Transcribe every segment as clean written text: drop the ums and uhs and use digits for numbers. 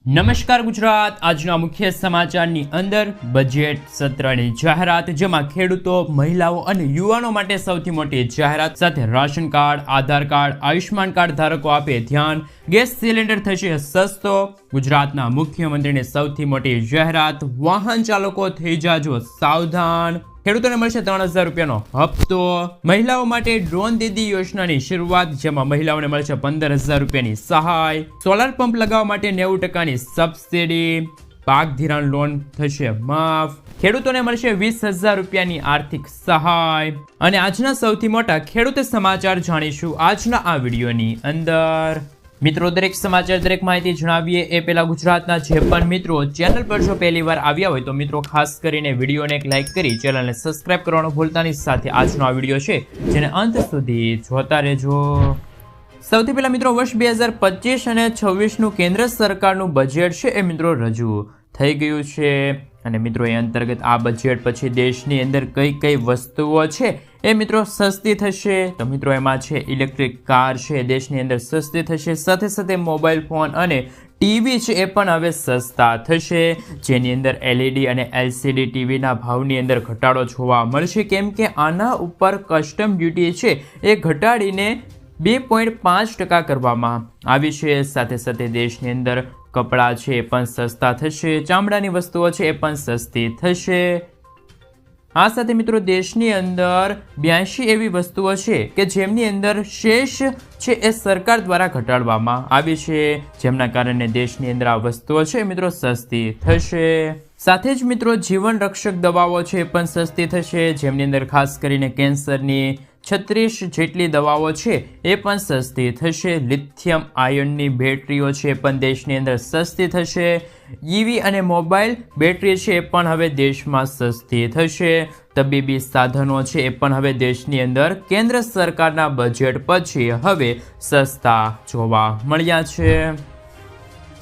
નમસ્કાર ગુજરાત। આજના મુખ્ય સમાચારની અંદર બજેટ સત્રની જાહેરાત, જેમાં ખેડૂતો, મહિલાઓ અને યુવાનો માટે સૌથી મોટી જાહેરાત સાથે રાશન કાર્ડ, આધાર કાર્ડ, આયુષ્માન કાર્ડ ધારકો આપે ધ્યાન, ગેસ સિલિન્ડર થશે સસ્તો। ગુજરાતના મુખ્યમંત્રીની સૌથી મોટી જાહેરાત, વાહન ચાલકો થઈ જાજો સાવધાન। ખેડૂતોને મળશે 3000 રૂપિયાનો હપ્તો। મહિલાઓ માટે ડ્રોન દીદી યોજનાની શરૂઆત, જેમાં મહિલાઓને મળશે 15000 રૂપિયાની સહાય। સોલાર પંપ લગાવવા માટે 90% સબસિડી। પાક ધિરાણ લોન થશે માફ। ખેડૂતોને મળશે 20000 રૂપિયાની આર્થિક સહાય। અને આજના સૌથી મોટા ખેડૂત સમાચાર જાણીશું આજના આ વિડીયોની અંદર। મિત્રો, દરેક સમાચાર, દરેક માહિતી જણાવીએ એ પહેલા ગુજરાતના જે પણ મિત્રો ચેનલ પર જો પહેલી વાર આવ્યા હોય તો મિત્રો ખાસ કરીને વિડીયોને એક લાઇક કરી ચેનલને સબસ્ક્રાઇબ કરવાનું ભૂલતા નહીં। સાથે આજનો આ વિડીયો છે જેને અંત સુધી જોતા રહેજો। સૌથી પહેલા મિત્રો, વર્ષ 2025 અને 26નું કેન્દ્ર સરકારનું બજેટ છે એ મિત્રો રજૂ થઈ ગયું છે। અને મિત્રો એ અંતર્ગત આ બજેટ પછી દેશની અંદર કઈ કઈ વસ્તુઓ છે એ મિત્રો સસ્તી થશે, તો મિત્રો એમાં છે ઇલેક્ટ્રિક કાર છે દેશની અંદર સસ્તી થશે, સાથે સાથે મોબાઈલ ફોન અને ટીવી છે એ પણ હવે સસ્તા થશે, જેની અંદર LED અને LCD ટીવીના ભાવની અંદર ઘટાડો જોવા મળશે, કેમ કે આના ઉપર કસ્ટમ ડ્યુટી છે એ ઘટાડીને 2.5% કરવામાં આવી છે। સાથે સાથે દેશની અંદર કપડાં છે એ પણ સસ્તા થશે, ચામડાની વસ્તુઓ છે એ પણ સસ્તી થશે। આ સાથે મિત્રો દેશની અંદર 82 એવી વસ્તુઓ છે કે જેમની અંદર શેષ છે એ સરકાર દ્વારા ઘટાડવામાં આવી છે, જેમના કારણે દેશની અંદર આ વસ્તુઓ છે મિત્રો સસ્તી થશે। સાથે જ મિત્રો જીવન રક્ષક દવાઓ છે એ પણ સસ્તી થશે, જેમની અંદર ખાસ કરીને કેન્સરની 36 જેટલી દવાઓ છે એ પણ સસ્તી થશે। લિથિયમ આયનની બેટરીઓ છે એ પણ દેશની અંદર સસ્તી થશે। EV અને મોબાઈલ બેટરી છે એ પણ હવે દેશમાં સસ્તી થશે। તબીબી સાધનો છે એ પણ હવે દેશની અંદર કેન્દ્ર સરકારના બજેટ પછી હવે સસ્તા જોવા મળ્યા છે।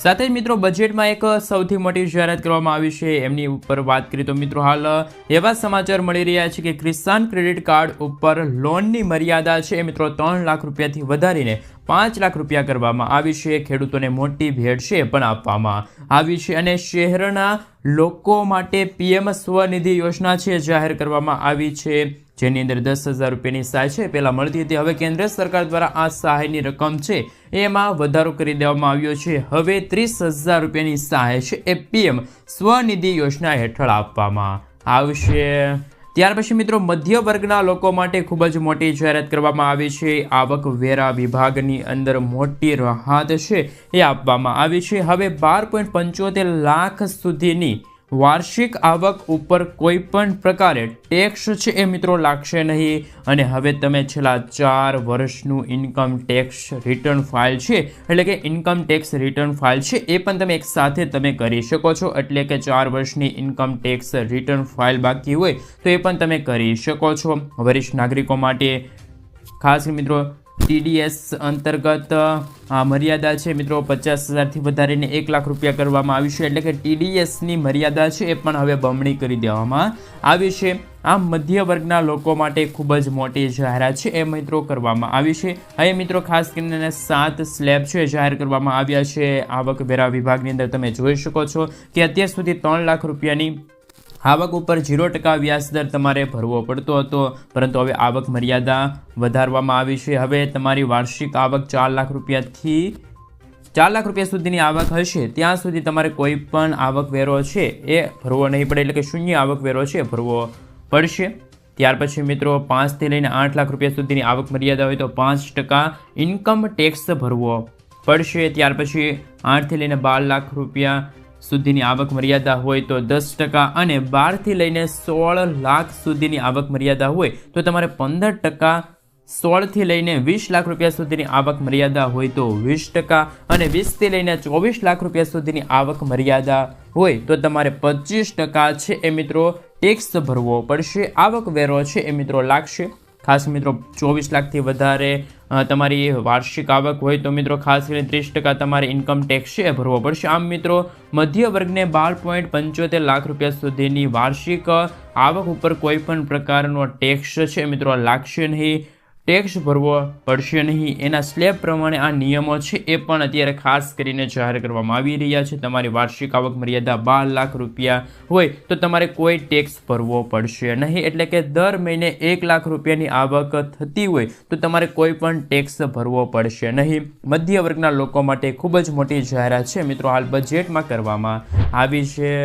સાથે જ મિત્રો બજેટમાં એક સૌથી મોટી જાહેરાત કરવામાં આવી છે, એમની ઉપર વાત કરીએ તો મિત્રો હાલ એવા સમાચાર મળી રહ્યા છે કે કિસાન ક્રેડિટ કાર્ડ ઉપર લોનની મર્યાદા છે એ મિત્રો 3 લાખ રૂપિયાથી વધારીને 5 લાખ રૂપિયા કરવામાં આવી છે। ખેડૂતોને મોટી ભેટ છે પણ આપવામાં આવી છે। અને શહેરના લોકો માટે PM સ્વનિધિ યોજના છે જાહેર કરવામાં આવી છે, જેની અંદર 10000 રૂપિયાની સહાય છે પહેલાં મળતી હતી, હવે કેન્દ્ર સરકાર દ્વારા આ સહાયની રકમ છે એમાં વધારો કરી દેવામાં આવ્યો છે। હવે 30000 રૂપિયાની સહાય છે એ PM સ્વનિધિ યોજના હેઠળ આપવામાં આવશે। ત્યાર પછી મિત્રો મધ્ય વર્ગના લોકો માટે ખૂબ જ મોટી જાહેરાત કરવામાં આવી છે। આવક વેરા વિભાગની અંદર મોટી રાહત છે એ આપવામાં આવી છે। હવે 12.75 લાખ સુધીની વાર્ષિક આવક ઉપર કોઈ પણ પ્રકારે ટેક્સ છે એ મિત્રો લાગશે નહીં। અને હવે તમે છેલ્લા 4 વર્ષનું ઇન્કમ ટેક્સ રિટર્ન ફાઇલ છે, એટલે કે ઇન્કમ ટેક્સ રિટર્ન ફાઇલ છે એ પણ તમે એક સાથે તમે કરી શકો છો। એટલે કે 4 વર્ષની ઇન્કમ ટેક્સ રિટર્ન ફાઇલ બાકી હોય તો એ પણ તમે કરી શકો છો। વરિષ્ઠ નાગરિકો માટે ખાસ મિત્રો TDS અંતર્ગત મર્યાદા છે મિત્રો 50000થી વધારીને 1 લાખ રૂપિયા કરવામાં આવી છે, એટલે કે TDSની મર્યાદા છે એ પણ હવે બમણી કરી દેવામાં આવી છે। આ મધ્ય વર્ગના લોકો માટે ખૂબ જ મોટી જાહેરાત છે એ મિત્રો કરવામાં આવી છે। હવે મિત્રો ખાસ કરીને 7 સ્લેબ છે જાહેર કરવામાં આવ્યા છે। આવક વેરા વિભાગની અંદર તમે જોઈ શકો છો કે અત્યાર સુધી 3 લાખ રૂપિયાની આવક ઉપર 0% વ્યાજદર તમારે ભરવો પડતો હતો, પરંતુ હવે આવક મર્યાદા વધારવામાં આવી છે। હવે તમારી વાર્ષિક આવક 4 લાખ રૂપિયાથી 4 લાખ રૂપિયા સુધીની આવક હશે ત્યાં સુધી તમારે કોઈ પણ આવક વેરો છે એ ભરવો નહીં પડે, એટલે કે શૂન્ય આવક વેરો છે ભરવો પડશે। ત્યાર પછી મિત્રો 5 થી લઈને 8 લાખ રૂપિયા સુધીની આવક મર્યાદા હોય તો 5% ઇન્કમ ટેક્સ ભરવો પડશે। ત્યાર પછી 8 થી લઈને 12 લાખ રૂપિયા સુધીની આવક મર્યાદા હોય તો 10%, અને 12 થી લઈને 16 લાખ સુધીની આવક મર્યાદા હોય તો તમારે 15%, 16 થી લઈને 20 લાખ રૂપિયા સુધીની આવક મર્યાદા હોય તો 20%, અને 20 થી લઈને 24 લાખ રૂપિયા સુધીની આવક મર્યાદા હોય તો તમારે 25% છે એ મિત્રો ટેક્સ ભરવો પડશે, આવક વેરો છે એ મિત્રો લાગશે। ખાસ મિત્રો 24 લાખથી વધારે તમારી વાર્ષિક આવક હોય તો મિત્રો ખાસ કરીને 30% તમારે ઇન્કમ ટેક્સ છે ભરવો પડશે। આમ મિત્રો મધ્ય વર્ગને 12.75 લાખ રૂપિયા સુધીની વાર્ષિક આવક ઉપર કોઈ પણ પ્રકારનો ટેક્સ છે મિત્રો લાગશે નહીં। ટેક્સ ભરવો પડશે નહીં. એના સ્લેબ પ્રમાણે આ નિયમો છે એ પણ અત્યારે ખાસ કરીને જાહેર કરવામાં આવી રહ્યા છે. તમારી વાર્ષિક આવક મર્યાદા 12 લાખ રૂપિયા હોય તો તમારે કોઈ ટેક્સ ભરવો પડશે નહીં. એટલે કે દર મહિને 1 લાખ રૂપિયાની આવક થતી હોય તો તમારે કોઈ પણ ટેક્સ ભરવો પડશે નહીં. મધ્ય વર્ગના લોકો માટે ખૂબ જ મોટી જાહેરાત છે મિત્રો હાલ બજેટમાં કરવામાં આવી છે.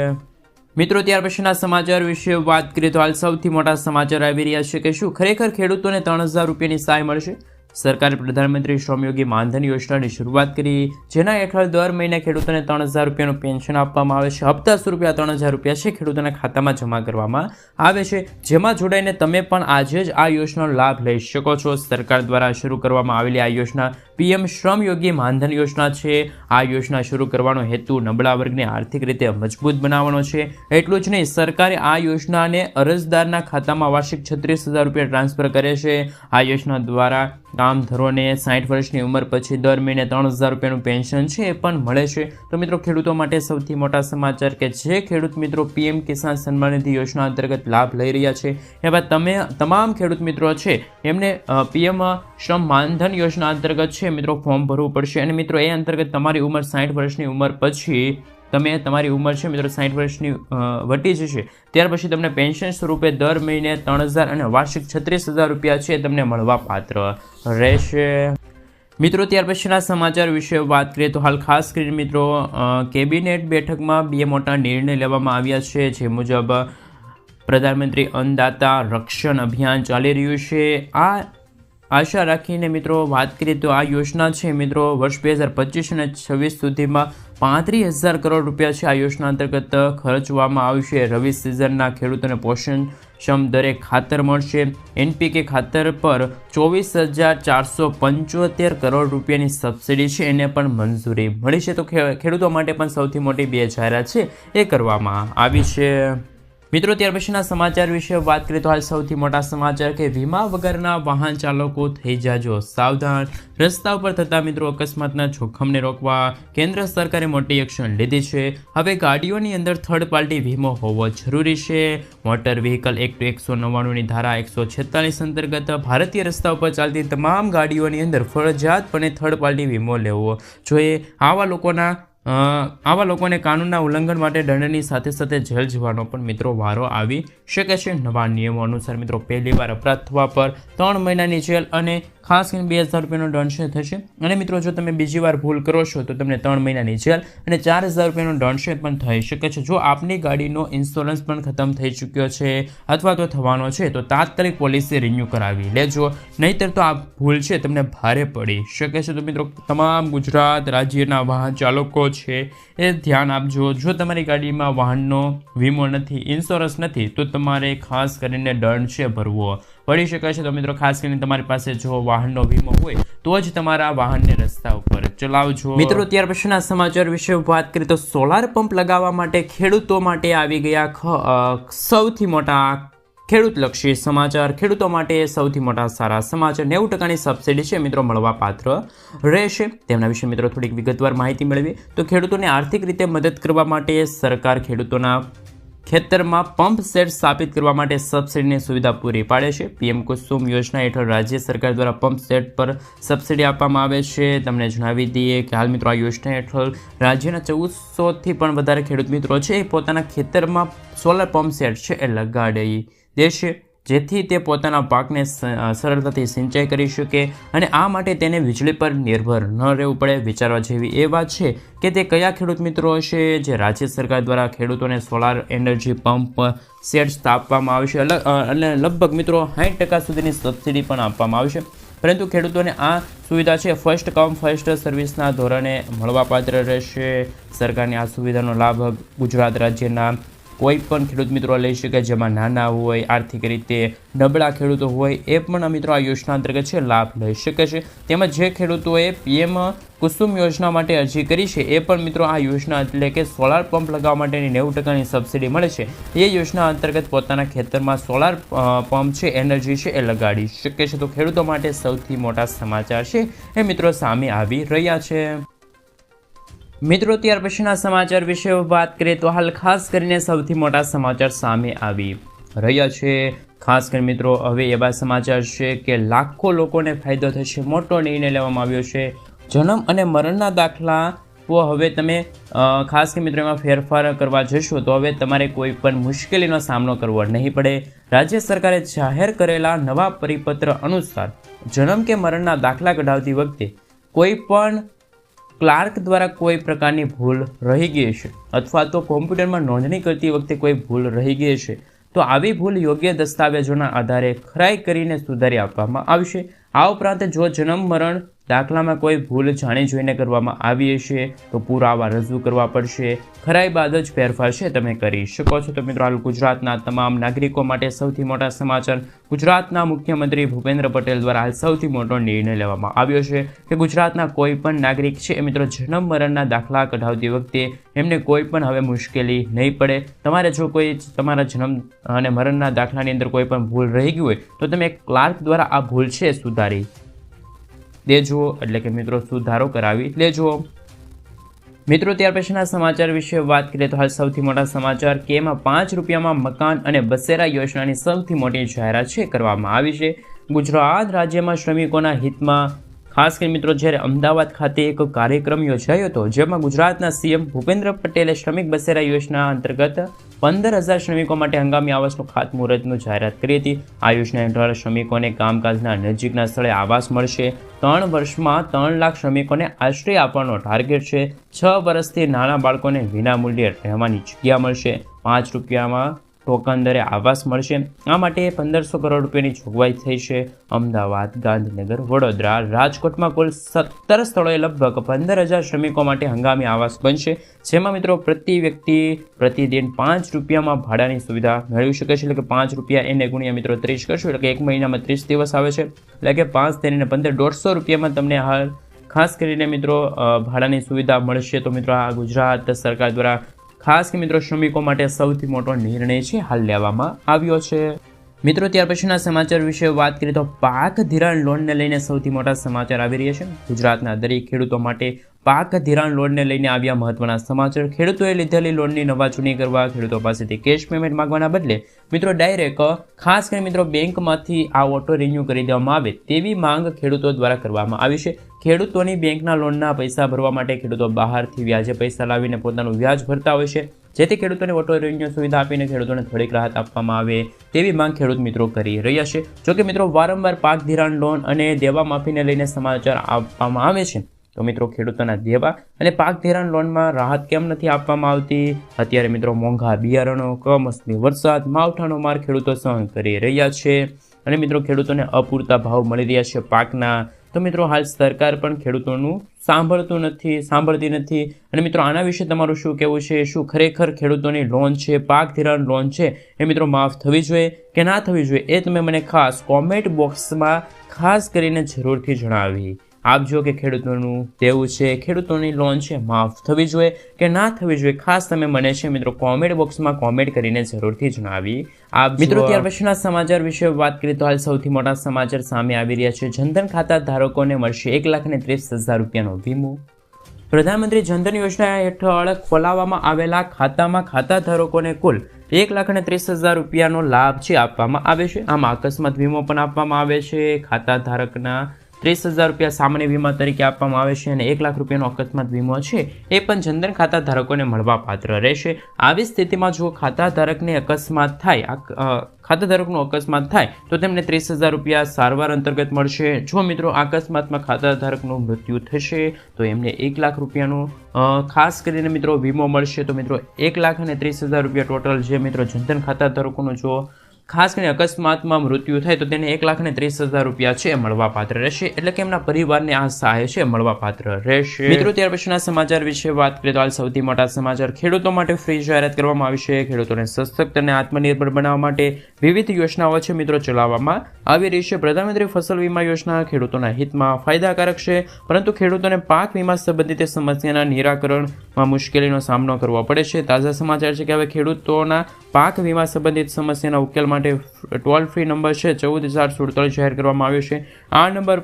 મિત્રો ત્યાર પછીના સમાચાર વિશે વાત કરીએ તો હાલ સૌથી મોટા સમાચાર આવી રહ્યા છે કે શું ખરેખર ખેડૂતોને 3000 રૂપિયાની સહાય મળશે? સરકારે પ્રધાનમંત્રી શ્રમયોગી માનધન યોજનાની શરૂઆત કરી, જેના હેઠળ દર મહિને ખેડૂતોને 3000 રૂપિયાનું પેન્શન આપવામાં આવે છે. હપ્તા સ્વરૂપે 3000 રૂપિયા છે ખેડૂતોના ખાતામાં જમા કરવામાં આવે છે, જેમાં જોડાઈને તમે પણ આજે જ આ યોજનાનો લાભ લઈ શકો છો. સરકાર દ્વારા શરૂ કરવામાં આવેલી આ યોજના પીએમ શ્રમયોગી માનધન યોજના છે. આ યોજના શરૂ કરવાનો હેતુ નબળા વર્ગને આર્થિક રીતે મજબૂત બનાવવાનો છે. એટલું જ નહીં, સરકારે આ યોજનાને અરજદારના ખાતામાં વાર્ષિક 36000 રૂપિયા ટ્રાન્સફર કરે છે. આ યોજના દ્વારા કામધરોને 60 વર્ષની ઉંમર પછી દર મહિને 3000 રૂપિયાનું પેન્શન છે એ પણ મળે છે. તો મિત્રો ખેડૂતો માટે સૌથી મોટા સમાચાર કે જે ખેડૂત મિત્રો પીએમ કિસાન સન્માન નિધિ યોજના અંતર્ગત લાભ લઈ રહ્યા છે એવા તમામ ખેડૂત મિત્રો છે એમને પીએમ શ્રમ માનધન યોજના અંતર્ગત છે મિત્રો ફોર્મ ભરવું પડશે. અને મિત્રો એ અંતર્ગત તમારી ઉંમર 60 વર્ષની ઉંમર પછી તમારી ઉંમર છે મિત્રો 60 વર્ષની વટી જશે ત્યાર પછી તમને પેન્શન સ્વરૂપે દર મહિને 3000 અને વાર્ષિક 36000 રૂપિયા છે તમને મળવા પાત્ર રહેશે. મિત્રો ત્યાર પછીના સમાચાર વિશે વાત કરીએ તો હાલ ખાસ કરીને મિત્રો કેબિનેટ બેઠકમાં 2 મોટા નિર્ણય લેવામાં આવ્યા છે. જે મુજબ પ્રધાનમંત્રી અન્નદાતા રક્ષણ અભિયાન ચાલી રહ્યું છે. આ આશા રાખીને મિત્રો વાત કરીએ તો આ યોજના છે મિત્રો વર્ષ 2025 અને 26 સુધીમાં 35000 કરોડ રૂપિયા છે આ યોજના અંતર્ગત ખર્ચવામાં આવશે. રવિ સિઝનના ખેડૂતોને પોષણક્ષમ દરે ખાતર મળશે. એનપીકે ખાતર પર 24475 કરોડ રૂપિયાની સબસિડી છે એને પણ મંજૂરી મળી છે. તો ખેડૂતો માટે પણ સૌથી મોટી 2 જાહેરાત છે એ કરવામાં આવી છે. મિત્રો ત્યાર પછીના સમાચાર વિશે વાત કરીએ તો હાલ સૌથી મોટા સમાચાર કે વીમા વગરના વાહન ચાલકો થઈ જાજો સાવધાન. રસ્તા ઉપર થતા મિત્રો અકસ્માતના જોખમને રોકવા કેન્દ્ર સરકારે મોટી એક્શન લીધી છે. હવે ગાડીઓની અંદર થર્ડ પાર્ટી વીમો હોવો જરૂરી છે. મોટર વ્હીકલ એક્ટ 199ની ધારા 146 અંતર્ગત ભારતીય રસ્તા ઉપર ચાલતી તમામ ગાડીઓની અંદર ફરજિયાતપણે થર્ડ પાર્ટી વીમો લેવો જોઈએ. આવા લોકોને કાનૂનના ઉલ્લંઘન માટે દંડની સાથે સાથે જેલ જવાનો પણ મિત્રો વારો આવી શકે છે. નવા નિયમો અનુસાર મિત્રો પહેલીવાર અપરાધ થવા પર 3 મહિનાની જેલ અને ખાસ કરીને 2000 રૂપિયાનો દંડ થશે. અને મિત્રો જો તમે બીજી વાર ભૂલ કરો છો તો તમને 3 મહિનાની જેલ અને 4000 રૂપિયાનો દંડ પણ થઈ શકે છે. જો આપની ગાડીનો ઇન્સ્યોરન્સ પણ ખતમ થઈ ચૂક્યો છે અથવા તો થવાનો છે તો તાત્કાલિક પોલિસી રિન્યૂ કરાવી લેજો, નહીંતર તો આ ભૂલ છે તમને ભારે પડી શકે છે. તો મિત્રો તમામ ગુજરાત રાજ્યના વાહન ચાલકો છે એ ધ્યાન આપજો. જો તમારી ગાડીમાં વાહનનો વીમો નથી, ઇન્સ્યોરન્સ નથી તો તમારે ખાસ કરીને દંડ છે ભરવો પડી શકે છે. તો મિત્રો ખાસ કરીને તમારી પાસે જો વાહનનો વીમો હોય તો જ તમારા વાહનને રસ્તા ઉપર ચલાવજો. મિત્રો ત્યાર પછીના સમાચાર વિશે વાત કરીએ તો સોલાર પંપ લગાવવા માટે ખેડૂતો માટે આવી ગયા સૌથી મોટા ખેડૂતલક્ષી સમાચાર. ખેડૂતો માટે સૌથી મોટા સારા સમાચાર. 90% સબસિડી છે મિત્રો મળવા પાત્ર રહેશે. તેમના વિશે મિત્રો થોડીક વિગતવાર માહિતી મેળવી તો ખેડૂતોને આર્થિક રીતે મદદ કરવા માટે સરકાર ખેડૂતોના ખેતરમાં પંપ સેટ સ્થાપિત કરવા માટે સબસિડીની સુવિધા પૂરી પાડે છે. પીએમ કુસુમ યોજના હેઠળ રાજ્ય સરકાર દ્વારા પંપ સેટ પર સબસિડી આપવામાં આવે છે. તમને જણાવી દઈએ કે હાલ મિત્રો આ યોજના હેઠળ રાજ્યના 1400થી પણ વધારે ખેડૂત મિત્રો છે એ પોતાના ખેતરમાં સોલર પંપ સેટ છે એ લગાડી દેશે, જેથી તે પોતાના પાકને સરળતાથી સિંચાઈ કરી શકે અને આ માટે તેને વીજળી પર નિર્ભર ન રહેવું પડે. વિચારવા જેવી એ વાત છે કે તે કયા ખેડૂત મિત્રો હશે જે રાજ્ય સરકાર દ્વારા ખેડૂતોને સોલાર એનર્જી પંપ સેટ સ્થાપવામાં આવશે અને લગભગ મિત્રો 60% સુધીની સબસિડી પણ આપવામાં આવશે. પરંતુ ખેડૂતોને આ સુવિધા છે ફર્સ્ટ કમ ફર્સ્ટ સર્વિસના ધોરણે મળવાપાત્ર રહેશે. સરકારની આ સુવિધાનો લાભ ગુજરાત રાજ્યના કોઈ પણ ખેડૂત મિત્રો લઈ શકે જેમાં નાના હોય, આર્થિક રીતે નબળા ખેડૂતો હોય એ પણ મિત્રો આ યોજના અંતર્ગત છે લાભ લઈ શકે છે. તેમજ જે ખેડૂતોએ પીએમ કુસુમ યોજના માટે અરજી કરી છે એ પણ મિત્રો આ યોજના એટલે કે સોલાર પંપ લગાવવા માટેની 90%ની સબસિડી મળે છે એ યોજના અંતર્ગત પોતાના ખેતરમાં સોલાર પંપ છે એનર્જી છે એ લગાડી શકે છે. તો ખેડૂતો માટે સૌથી મોટા સમાચાર છે એ મિત્રો સામે આવી રહ્યા છે. મિત્રો ત્યાર પછીના સમાચાર વિશે વાત કરીએ તો હાલ ખાસ કરીને સૌથી મોટા સમાચાર સામે આવી રહ્યા છે. ખાસ કરીને મિત્રો હવે એવા સમાચાર છે કે લાખો લોકોને ફાયદો થશે, મોટો નિર્ણય લેવામાં આવ્યો છે। જન્મ અને મરણના દાખલા હવે તમે ખાસ કરીને મિત્રો એમાં ફેરફાર કરવા જશો તો હવે તમારે કોઈ પણ મુશ્કેલીનો સામનો કરવો નહીં પડે। રાજ્ય સરકારે જાહેર કરેલા નવા પરિપત્ર અનુસાર જન્મ કે મરણના દાખલા કઢાવતી વખતે કોઈ પણ ક્લાર્ક દ્વારા કોઈ પ્રકારની ભૂલ રહી ગઈ છે અથવા તો કોમ્પ્યુટરમાં નોંધણી કરતી વખતે કોઈ ભૂલ રહી ગઈ છે તો આવી ભૂલ યોગ્ય દસ્તાવેજોના આધારે ખરાઈ કરીને સુધારી આપવામાં આવશે। આ ઉપરાંત જો જન્મ મરણ દાખલામાં કોઈ ભૂલ જાણી જોઈને કરવામાં આવી હશે તો પુરાવા રજૂ કરવા પડશે। ખરાઈ બાદ જ ફેરફાર છે તમે કરી શકો છો। તો મિત્રો હાલ ગુજરાતના તમામ નાગરિકો માટે સૌથી મોટા સમાચાર। ગુજરાતના મુખ્યમંત્રી ભૂપેન્દ્ર પટેલ દ્વારા હાલ સૌથી મોટો નિર્ણય લેવામાં આવ્યો છે કે ગુજરાતના કોઈ પણ નાગરિક છે એ મિત્રો જન્મ મરણના દાખલા કઢાવતી વખતે એમને કોઈ પણ હવે મુશ્કેલી નહીં પડે। તમારે જો કોઈ તમારા જન્મ અને મરણના દાખલાની અંદર કોઈ પણ ભૂલ રહી ગઈ હોય તો તમે ક્લાર્ક દ્વારા આ ભૂલ છે સુધારી દેજો, એટલે કે મિત્રો સુધારો કરાવી લેજો। મિત્રો ત્યાર પછીના સમાચાર વિશે વાત કરીએ તો હાલ સૌથી મોટા સમાચાર કે એમાં 5 રૂપિયામાં મકાન અને બસેરા યોજનાની સૌથી મોટી જાહેરાત છે કરવામાં આવી છે। ગુજરાત રાજ્યમાં શ્રમિકોના હિતમાં ખાસ કરીને મિત્રો જ્યારે અમદાવાદ ખાતે એક કાર્યક્રમ યોજાયો હતો જેમાં ગુજરાતના સીએમ ભૂપેન્દ્ર પટેલે શ્રમિક બસેરા યોજના અંતર્ગત 15,000 શ્રમિકો માટે હંગામી આવાસનું ખાતમુહૂર્તનું જાહેરાત કરી હતી। આ યોજના હેઠળ શ્રમિકોને કામકાજના નજીકના સ્થળે આવાસ મળશે। 3 વર્ષમાં 3 લાખ શ્રમિકોને આશ્રય આપવાનો ટાર્ગેટ છે। 6 વર્ષથી નાના બાળકોને વિનામૂલ્યે રહેવાની જગ્યા મળશે। 5 રૂપિયામાં ટોકન દરે આવાસ મળશે। આ માટે 1,500 કરોડ રૂપિયાની જોગવાઈ થઈ છે। અમદાવાદ, ગાંધીનગર, વડોદરા, રાજકોટમાં કુલ 17 સ્થળોએ લગભગ 15,000 શ્રમિકો માટે હંગામી આવાસ બનશે, જેમાં મિત્રો પ્રતિ વ્યક્તિ પ્રતિદિન 5 રૂપિયામાં ભાડાની સુવિધા મેળવી શકે છે। એટલે કે 5 રૂપિયા એને ગુણ્યા મિત્રો 30 કરશું એટલે કે એક મહિનામાં 30 દિવસ આવે છે, એટલે કે 5 તેને 15 150 રૂપિયામાં તમને હાલ ખાસ કરીને મિત્રો ભાડાની સુવિધા મળશે। તો મિત્રો આ ગુજરાત સરકાર દ્વારા ખાસ કે મિત્રો શ્રમિકો માટે સૌથી મોટો નિર્ણય છે હાલ લેવામાં આવ્યો છે। મિત્રો ત્યાર પછીના સમાચાર વિશે વાત કરીએ તો પાક ધિરાણ લોનને લઈને સૌથી મોટા સમાચાર આવી રહ્યા છે। ગુજરાતના દરેક ખેડૂતો માટે પાક ધિરાણ લોનને લઈને આવ્યા મહત્વના સમાચાર। ખેડૂતોએ લીધેલી લોનની નવાચૂની કરવા ખેડૂતો પાસેથી કેશ પેમેન્ટ માંગવાના બદલે મિત્રો ડાયરેક્ટ ખાસ કરીને મિત્રો બેંકમાંથી આ ઓટો રિન્યૂ કરી દેવામાં આવે તેવી માંગ ખેડૂતો દ્વારા કરવામાં આવી છે। ખેડૂતોની બેંકના લોનના પૈસા ભરવા માટે ખેડૂતો બહારથી વ્યાજે પૈસા લાવીને પોતાનું વ્યાજ ભરતા હોય છે, જેથી ખેડૂતોને ઓટો રિન્યૂ સુવિધા આપીને ખેડૂતોને થોડીક રાહત આપવામાં આવે તેવી માંગ ખેડૂત મિત્રો કરી રહ્યા છે। જોકે મિત્રો વારંવાર પાક ધિરાણ લોન અને દેવા માફીને લઈને સમાચાર આપવામાં આવે છે તો મિત્રો ખેડૂતોના દેવા અને પાક ધિરાણ લોનમાં રાહત કેમ નથી આપવામાં આવતી? અત્યારે મિત્રો મોંઘા બિયારણો, કમોસમી વરસાદ, માવઠાનો માર ખેડૂતો સહન કરી રહ્યા છે અને મિત્રો ખેડૂતોને અપૂરતા ભાવ મળી રહ્યા છે પાકના। તો મિત્રો હાલ સરકાર પણ ખેડૂતોનું સાંભળતી નથી અને મિત્રો આના વિશે તમારું શું કહેવું છે? શું ખરેખર ખેડૂતોની લોન છે, પાક ધિરાણ લોન છે એ મિત્રો માફ થવી જોઈએ કે ના થવી જોઈએ એ તમે મને ખાસ કોમેન્ટ બોક્સમાં ખાસ કરીને જરૂરથી જણાવી આપજો કે ખેડૂતોનું દેવું છે, ખેડૂતોની લોન છે માફ થવી જોઈએ કે ના થવી જોઈએ, ખાસ તમે મને છે મિત્રો કોમેન્ટ બોક્સમાં કોમેન્ટ કરીને જરૂરથી જણાવી આપજો। મિત્રો ત્યાર પછીના સમાચાર વિશે વાત કરીએ તો હાલ સૌથી મોટા સમાચાર સામે આવી રહ્યા છે। જનધન ખાતા ધારકોને મળશે 1,30,000 રૂપિયાનો વીમો। પ્રધાનમંત્રી જનધન યોજના હેઠળ ખોલાવવામાં આવેલા ખાતામાં ખાતા ધારકોને કુલ 1,30,000 રૂપિયાનો લાભ છે આપવામાં આવે છે। આમાં અકસ્માત વીમો પણ આપવામાં આવે છે। ખાતા ધારકના 30,000 રૂપિયા સામાન્ય વીમા તરીકે આપવામાં આવે છે અને 1 લાખ રૂપિયાનો અકસ્માત વીમો છે એ પણ જનધન ખાતા ધારકોને મળવા પાત્ર રહેશે। આવી સ્થિતિમાં જો ખાતા ધારકનું અકસ્માત થાય તો તેમને 30,000 રૂપિયા સારવાર અંતર્ગત મળશે। જો મિત્રો અકસ્માતમાં ખાતા ધારકનું મૃત્યુ થશે તો એમને 1 લાખ રૂપિયાનો ખાસ કરીને મિત્રો વીમો મળશે। તો મિત્રો 1,30,000 રૂપિયા ટોટલ જે મિત્રો જનધન ખાતા ધારકોનું જો ખાસ કરીને અકસ્માતમાં મૃત્યુ થાય તો તેને 1,30,000 રૂપિયા છે મળવા પાત્ર રહેશે, એટલે કે એમના પરિવારને આ સહાય છે મળવા પાત્ર રહેશે। મિત્રો ત્યાર પછીના સમાચાર વિશે વાત કરીએ તો હાલ સૌથી મોટા સમાચાર ખેડૂતો માટે ફ્રી જાહેરાત કરવામાં આવી છે। ખેડૂતોને સશક્ત અને આત્મનિર્ભર બનાવવા માટે વિવિધ યોજનાઓ છે મિત્રો ચલાવવામાં આવી રહી છે। પ્રધાનમંત્રી ફસલ વીમા યોજના ખેડૂતોના હિતમાં ફાયદાકારક છે, પરંતુ ખેડૂતોને પાક વીમા સંબંધિત સમસ્યાના નિરાકરણમાં મુશ્કેલીનો સામનો કરવો પડે છે। તાજા સમાચાર છે કે હવે ખેડૂતોના પાક વીમા સંબંધિત સમસ્યાના ઉકેલ માટે ટોલ ફ્રી નંબર છે 14,447 જાહેર કરવામાં આવ્યો છે। આ નંબર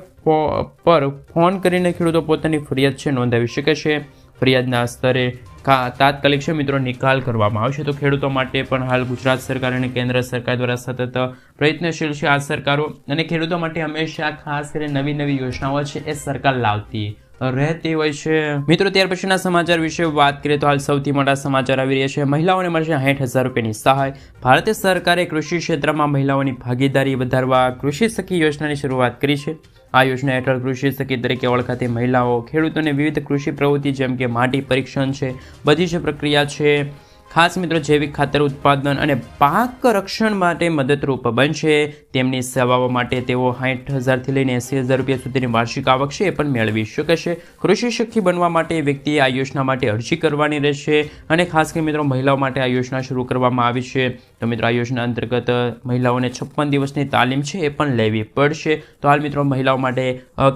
પર ફોન કરીને ખેડૂતો પોતાની ફરિયાદ છે નોંધાવી શકે છે। ફરિયાદના સ્તરે તાત્કાલિક છે મિત્રો નિકાલ કરવામાં આવશે. તો ખેડૂતો માટે પણ હાલ ગુજરાત સરકાર અને કેન્દ્ર સરકાર દ્વારા સતત પ્રયત્નશીલ છે આ સરકારો, અને ખેડૂતો માટે હંમેશા ખાસ કરીને નવી નવી યોજનાઓ છે એ સરકાર લાવતી રહેતી હોય છે મિત્રો. ત્યાર પછીના સમાચાર વિશે વાત કરીએ તો હાલ સૌથી મોટા સમાચાર આવી રહ્યા છે. મહિલાઓને મળશે 60,000 રૂપિયાની સહાય. ભારત સરકારે કૃષિ ક્ષેત્રમાં મહિલાઓની ભાગીદારી વધારવા કૃષિ સખી યોજનાની શરૂઆત કરી છે. આ યોજના હેઠળ કૃષિ સખી તરીકે ઓળખાતી મહિલાઓ ખેડૂતોને વિવિધ કૃષિ પ્રવૃત્તિ જેમ કે માટી પરીક્ષણ છે, બધી જ પ્રક્રિયા છે, ખાસ મિત્રો જૈવિક ખાતર ઉત્પાદન અને પાક રક્ષણ માટે મદદરૂપ બનશે. તેમની સેવાઓ માટે તેઓ 60,000થી લઈને 80,000 રૂપિયા સુધીની વાર્ષિક આવક છે એ પણ મેળવી શકે છે. કૃષિ સખી બનવા માટે વ્યક્તિએ આ યોજના માટે અરજી કરવાની રહેશે, અને ખાસ કરીને મિત્રો મહિલાઓ માટે આ યોજના શરૂ કરવામાં આવી છે. તો મિત્રો આ યોજના અંતર્ગત મહિલાઓને 56 દિવસની તાલીમ છે એ પણ લેવી પડશે. તો હાલ મિત્રો મહિલાઓ માટે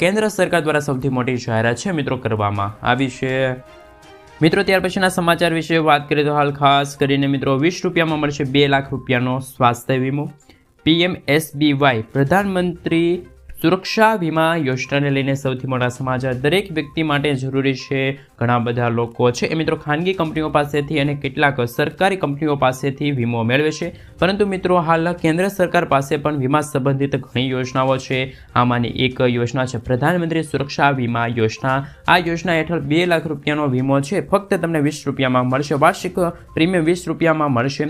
કેન્દ્ર સરકાર દ્વારા સૌથી મોટી જાહેરાત છે મિત્રો કરવામાં આવી છે મિત્રો. ત્યાર પછીના સમાચાર વિશે વાત કરીએ તો હાલ ખાસ કરીને મિત્રો 20 રૂપિયામાં મળશે 2 લાખ રૂપિયાનો સ્વાસ્થ્ય વીમો. PMSBY પ્રધાનમંત્રી સુરક્ષા વીમા યોજનાને લઈને સૌથી મોટા સમાચાર. દરેક વ્યક્તિ માટે જરૂરી છે. ઘણા બધા લોકો છે એ મિત્રો ખાનગી કંપનીઓ પાસેથી અને કેટલાક સરકારી કંપનીઓ પાસેથી વીમો મેળવે છે, પરંતુ મિત્રો હાલ કેન્દ્ર સરકાર પાસે પણ વીમા સંબંધિત ઘણી યોજનાઓ છે. આમાંની એક યોજના છે પ્રધાનમંત્રી સુરક્ષા વીમા યોજના. આ યોજના હેઠળ 2 લાખ રૂપિયાનો વીમો છે ફક્ત તમને 20 રૂપિયામાં મળશે. વાર્ષિક પ્રીમિયમ 20 રૂપિયામાં મળશે.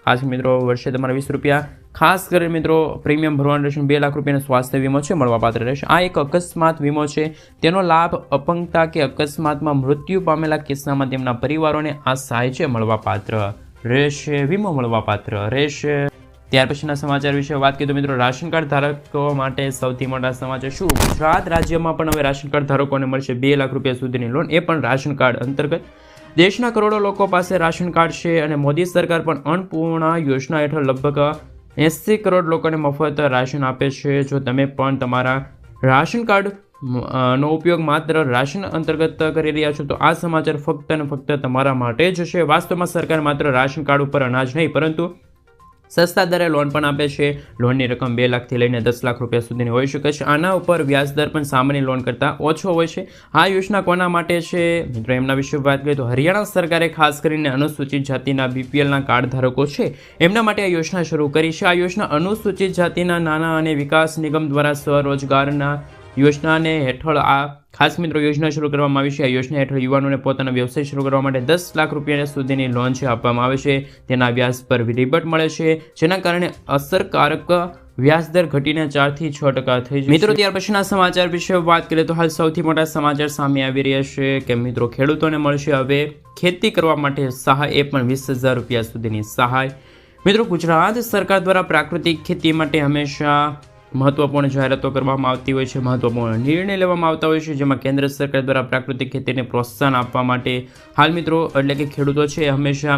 ખાસ મિત્રો વર્ષે તમારે 20 રૂપિયા ખાસ કરીને મિત્રો પ્રીમિયમ ભરવાનું રહેશે. 2 લાખ રૂપિયાનો સ્વાસ્થ્ય વીમો છે મળવાપાત્ર રહેશે. આ એક અકસ્માત વીમો છે. તેનો લાભ અપંગતા કે અકસ્માતમાં મૃત્યુ પામેલા કિસ્સામાં તેમના પરિવારોને આ સહાય છે મળવાપાત્ર રહેશે, વીમો મળવાપાત્ર રહેશે. ત્યાર પછીના સમાચાર વિશે વાત કરીએ તો મિત્રો રાશન કાર્ડ ધારકો માટે સૌથી મોટા સમાચાર. શું ગુજરાત રાજ્યમાં પણ હવે રાશન કાર્ડ ધારકોને મળશે 2 લાખ રૂપિયા સુધીની લોન, એ પણ રાશન કાર્ડ અંતર્ગત. દેશના કરોડો લોકો પાસે રાશન કાર્ડ છે, અને મોદી સરકાર પણ અન્નપૂર્ણા યોજના હેઠળ લગભગ 80 કરોડ લોકોને મફત રાશન આપે છે. જો તમે પણ તમારા રાશન કાર્ડ નો ઉપયોગ માત્ર રાશન અંતર્ગત કરી રહ્યા છો તો આ સમાચાર ફક્ત અને ફક્ત તમારા માટે જ છે. વાસ્તવમાં સરકાર માત્ર રાશન કાર્ડ ઉપર અનાજ નહીં પરંતુ સસ્તા દરે લોન પણ આપે છે. લોનની રકમ 2 લાખથી લઈને 10 લાખ રૂપિયા સુધીની હોઈ શકે છે. આના ઉપર વ્યાજ દર પણ સામાન્ય લોન કરતાં ઓછો હોય છે. આ યોજના કોના માટે છે મિત્રો એમના વિશે વાત કરીએ તો હરિયાણા સરકારે ખાસ કરીને અનુસૂચિત જાતિના BPLના કાર્ડ ધારકો છે એમના માટે આ યોજના શરૂ કરી છે. આ યોજના અનુસૂચિત જાતિના નાના અને વિકાસ નિગમ દ્વારા સ્વરોજગારના યોજનાને હેઠળ આ ખાસ મિત્રો યોજના શરૂ કરવામાં આવી છે. આ યોજના હેઠળ યુવાનોને પોતાનો વ્યવસાય શરૂ કરવા માટે 10 લાખ રૂપિયા સુધીની લોન છે આપવામાં આવે છે. તેના વ્યાજ પર રિબેટ મળે છે, જેના કારણે અસરકારક વ્યાજદર ઘટીને 4 થી 6% થઈ જશે મિત્રો. ત્યાર પછીના સમાચાર વિશે વાત કરીએ તો હાલ સૌથી મોટા સમાચાર સામે આવી રહ્યા છે કે મિત્રો ખેડૂતોને મળશે હવે ખેતી કરવા માટે સહાય, એ પણ 20,000 રૂપિયા સુધીની સહાય. મિત્રો ગુજરાત સરકાર દ્વારા પ્રાકૃતિક ખેતી માટે હંમેશા મહત્વપૂર્ણ જાહેરાતો કરવામાં આવતી હોય છે, મહત્વપૂર્ણ નિર્ણય લેવામાં આવતા હોય છે, જેમાં કેન્દ્ર સરકાર દ્વારા પ્રાકૃતિક ખેતીને પ્રોત્સાહન આપવા માટે હાલ મિત્રો એટલે કે ખેડૂતો છે હંમેશા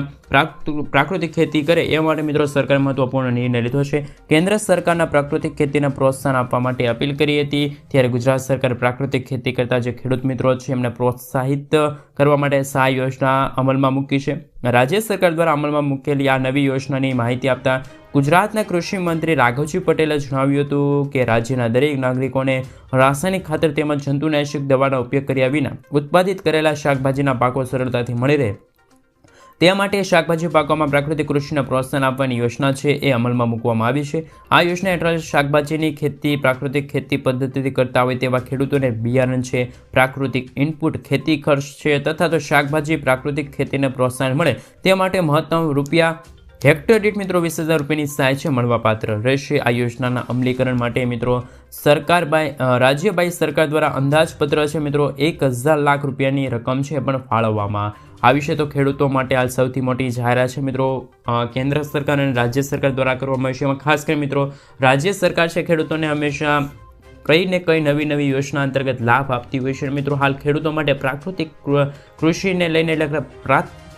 પ્રાકૃતિક ખેતી કરે એ માટે મિત્રો સરકારે મહત્વપૂર્ણ નિર્ણય લીધો છે. કેન્દ્ર સરકારના પ્રાકૃતિક ખેતીને પ્રોત્સાહન આપવા માટે અપીલ કરી હતી, ત્યારે ગુજરાત સરકારે પ્રાકૃતિક ખેતી કરતા જે ખેડૂત મિત્રો છે એમને પ્રોત્સાહિત કરવા માટે સહાય યોજના અમલમાં મૂકી છે. રાજ્ય સરકાર દ્વારા અમલમાં મૂકેલી આ નવી યોજનાની માહિતી આપતા ગુજરાતના કૃષિ મંત્રી રાઘવજી પટેલે જણાવ્યું હતું કે રાજ્યના દરેક નાગરિકોને રાસાયણિક ખાતર તેમજ જંતુનાશક દવાનો ઉપયોગ કર્યા વિના ઉત્પાદિત કરેલા શાકભાજીના પાકો સરળતાથી મળી રહે તે માટે શાકભાજી પાકોમાં પ્રાકૃતિક કૃષિને પ્રોત્સાહન આપવાની યોજના છે એ અમલમાં મૂકવામાં આવી છે. આ યોજના હેઠળ શાકભાજીની ખેતી પ્રાકૃતિક ખેતી પદ્ધતિથી કરતા હોય તેવા ખેડૂતોને બિયારણ છે, પ્રાકૃતિક ઇનપુટ, ખેતી ખર્ચ છે તથા તો શાકભાજી પ્રાકૃતિક ખેતીને પ્રોત્સાહન મળે તે માટે મહત્તમ રૂપિયા હેક્ટર દીઠ મિત્રો 20,000 રૂપિયાની સહાય છે મળવાપાત્ર રહેશે. આ યોજનાના અમલીકરણ માટે મિત્રો રાજ્ય બાય સરકાર દ્વારા અંદાજપત્ર છે મિત્રો 1,000 લાખ રૂપિયાની રકમ છે પણ ફાળવવામાં આવી છે. તો ખેડૂતો માટે હાલ સૌથી મોટી જાહેરાત છે મિત્રો કેન્દ્ર સરકાર અને રાજ્ય સરકાર દ્વારા કરવામાં આવી છે. એમાં ખાસ કરીને મિત્રો રાજ્ય સરકાર છે ખેડૂતોને હંમેશા કઈ ને કઈ નવી યોજના અંતર્ગત લાભ આપતી હોય છે. મિત્રો હાલ ખેડૂતો માટે પ્રાકૃતિક કૃષિને લઈને એટલે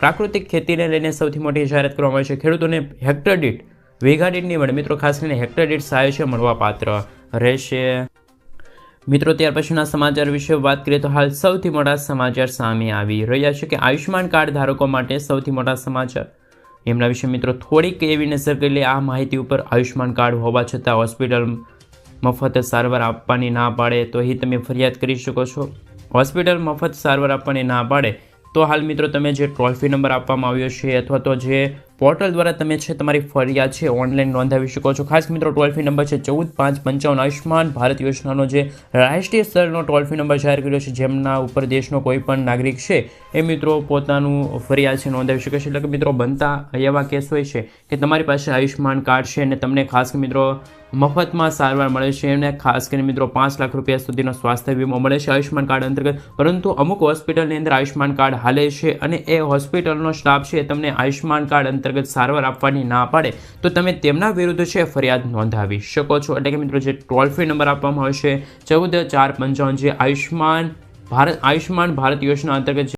પ્રાકૃતિક ખેતીને લઈને સૌથી મોટી જાહેરાત કરવામાં આવી છે. ખેડૂતોને હેક્ટર દીઠ વીઘા દીઠ નહીં મળે મિત્રો, ખાસ કરીને હેક્ટર દીઠ સહાય છે મળવાપાત્ર રહેશે મિત્રો. ત્યાર પછીના સમાચાર વિશે વાત કરીએ તો હાલ સૌથી મોટા સમાચાર સામે આવી રહ્યા છે કે આયુષ્માન કાર્ડ ધારકો માટે સૌથી મોટા સમાચાર એમના વિશે મિત્રો થોડીક એવી નજર કરી લે. આ માહિતી ઉપર આયુષ્માન કાર્ડ હોવા છતાં હોસ્પિટલ મફત સારવાર આપવાની ના પાડે તો અહીં તમે ફરિયાદ કરી શકો છો. હોસ્પિટલ મફત સારવાર આપવાની ના પાડે તો હાલ મિત્રો તમે જે ટોલ ફ્રી નંબર આપવામાં આવ્યો છે અથવા તો જે પોર્ટલ દ્વારા તમે છે તમારી ફરિયાદ છે ઓનલાઈન નોંધાવી શકો છો. ખાસ મિત્રો ટોલ ફ્રી નંબર છે 14,555. આયુષ્માન ભારત યોજનાનો જે રાષ્ટ્રીય સ્તરનો ટોલ ફ્રી નંબર જાહેર કર્યો છે, જેમના ઉપર દેશનો કોઈ પણ નાગરિક છે એ મિત્રો પોતાનું ફરિયાદ છે નોંધાવી શકે છે. એટલે કે મિત્રો બનતા એવા કેસ હોય છે કે તમારી પાસે આયુષ્માન કાર્ડ છે અને તમને ખાસ મિત્રો મફતમાં સારવાર મળે છે અને ખાસ કરીને મિત્રો 5 લાખ રૂપિયા સુધીનો સ્વાસ્થ્ય વીમો મળે છે આયુષ્માન કાર્ડ અંતર્ગત. પરંતુ અમુક હોસ્પિટલની અંદર આયુષ્માન કાર્ડ હાલે છે અને એ હોસ્પિટલનો સ્ટાફ છે તમને આયુષ્માન કાર્ડ અંતર્ગત સારવાર આપવાની ના પાડે તો તમે તેમના વિરુદ્ધ છે ફરિયાદ નોંધાવી શકો છો. એટલે કે મિત્રો જે ટોલ ફ્રી નંબર આપવામાં આવે છે 14,455 જે આયુષ્માન ભારત યોજના અંતર્ગત